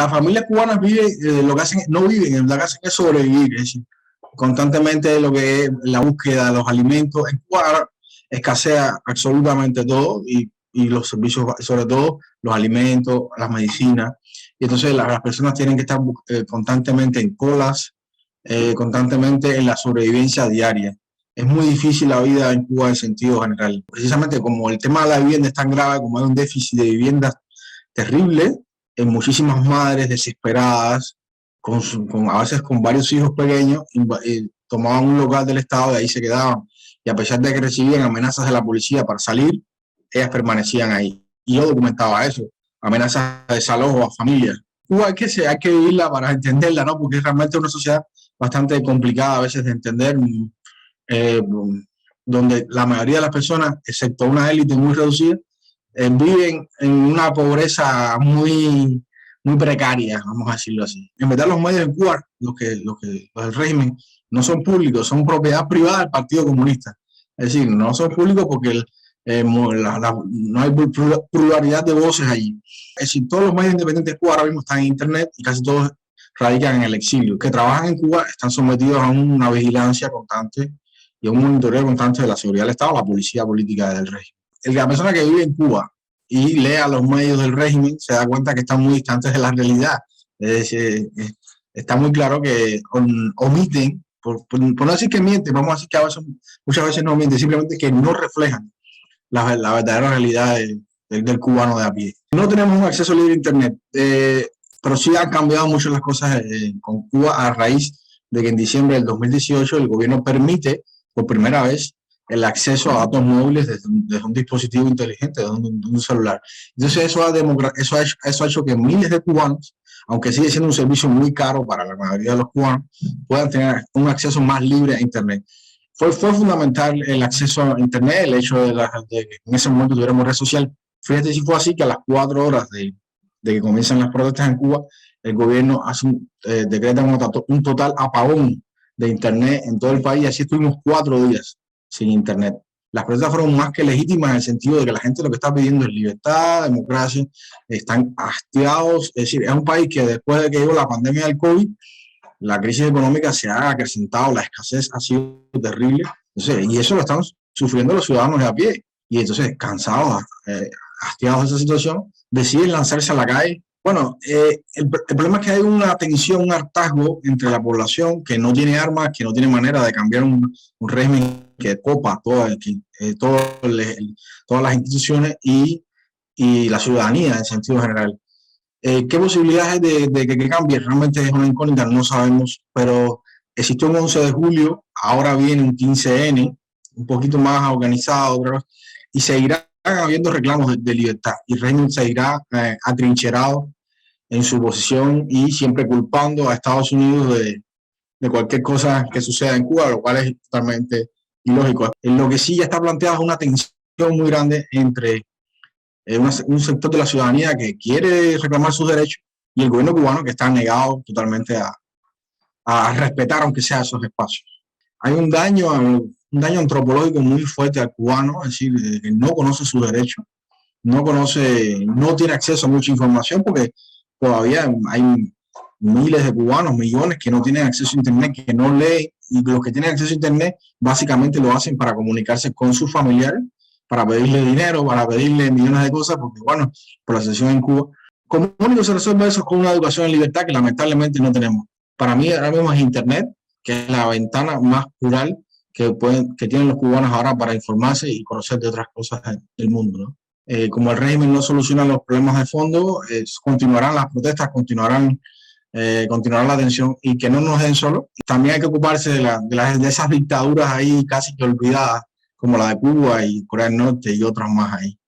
Las familias cubanas viven, lo que hacen, no viven, lo que hacen es sobrevivir, es decir, constantemente lo que es la búsqueda de los alimentos. En Cuba escasea absolutamente todo y los servicios, sobre todo los alimentos, las medicinas. Y entonces las personas tienen que estar constantemente en colas, constantemente en la sobrevivencia diaria. Es muy difícil la vida en Cuba en sentido general. Precisamente como el tema de la vivienda es tan grave, como hay un déficit de viviendas terrible, en muchísimas madres desesperadas, a veces con varios hijos pequeños, tomaban un local del Estado y ahí se quedaban. Y a pesar de que recibían amenazas de la policía para salir, ellas permanecían ahí. Y yo documentaba eso, amenazas de desalojo a familias. Cuba hay que vivirla para entenderla, ¿no? Porque es realmente una sociedad bastante complicada a veces de entender, donde la mayoría de las personas, excepto una élite muy reducida, viven en una pobreza muy precaria, vamos a decirlo así. En verdad los medios en Cuba, los del régimen, no son públicos, son propiedad privada del Partido Comunista. Es decir, no son públicos porque no hay pluralidad de voces allí. Es decir, todos los medios independientes de Cuba ahora mismo están en Internet y casi todos radican en el exilio. Que trabajan en Cuba están sometidos a una vigilancia constante y a un monitoreo constante de la seguridad del Estado, la policía política del régimen. La persona que vive en Cuba y lea los medios del régimen se da cuenta que están muy distantes de la realidad. Es decir, está muy claro que omiten, por no decir que mienten, vamos a decir que muchas veces no mienten, simplemente que no reflejan la verdadera realidad del cubano de a pie. No tenemos un acceso libre a Internet, pero sí han cambiado mucho las cosas con Cuba a raíz de que en diciembre del 2018 el gobierno permite por primera vez el acceso a datos móviles desde un dispositivo inteligente, desde un celular. Entonces eso ha hecho que miles de cubanos, aunque sigue siendo un servicio muy caro para la mayoría de los cubanos, puedan tener un acceso más libre a Internet. Fue fundamental el acceso a Internet, el hecho de que en ese momento tuviéramos red social. Fíjate si fue así que a las 4 horas de que comienzan las protestas en Cuba, el gobierno decreta un total apagón de Internet en todo el país. Así estuvimos 4 días sin Internet. Las protestas fueron más que legítimas en el sentido de que la gente lo que está pidiendo es libertad, democracia, están hastiados. Es decir, es un país que después de que llegó la pandemia del COVID, la crisis económica se ha acrecentado, la escasez ha sido terrible. Entonces, y eso lo están sufriendo los ciudadanos de a pie. Y entonces, cansados, hastiados de esa situación, deciden lanzarse a la calle. Bueno, el problema es que hay una tensión, un hartazgo entre la población que no tiene armas, que no tiene manera de cambiar un régimen que copa todas las instituciones y la ciudadanía en sentido general. ¿Qué posibilidades de que cambie? Realmente es una incógnita, no sabemos, pero existió un 11 de julio, ahora viene un 15N, un poquito más organizado, y seguirá habiendo reclamos de libertad y el régimen seguirá atrincherado en su posición y siempre culpando a Estados Unidos de cualquier cosa que suceda en Cuba, lo cual es totalmente ilógico. En lo que sí ya está planteada es una tensión muy grande entre un sector de la ciudadanía que quiere reclamar sus derechos y el gobierno cubano que está negado totalmente a respetar, aunque sea esos espacios. Hay un daño antropológico muy fuerte al cubano, es decir, que no conoce sus derechos, no tiene acceso a mucha información porque todavía hay miles de cubanos, millones que no tienen acceso a Internet, que no leen, y los que tienen acceso a Internet básicamente lo hacen para comunicarse con sus familiares, para pedirle dinero, para pedirle millones de cosas, porque bueno, por la situación en Cuba, como único se resuelve eso con una educación en libertad que lamentablemente no tenemos. Para mí ahora mismo es Internet, que es la ventana más plural que tienen los cubanos ahora para informarse y conocer de otras cosas del mundo, ¿no? Como el régimen no soluciona los problemas de fondo, continuarán las protestas, continuará la tensión y que no nos den solo. También hay que ocuparse de esas dictaduras ahí casi que olvidadas, como la de Cuba y Corea del Norte y otras más ahí.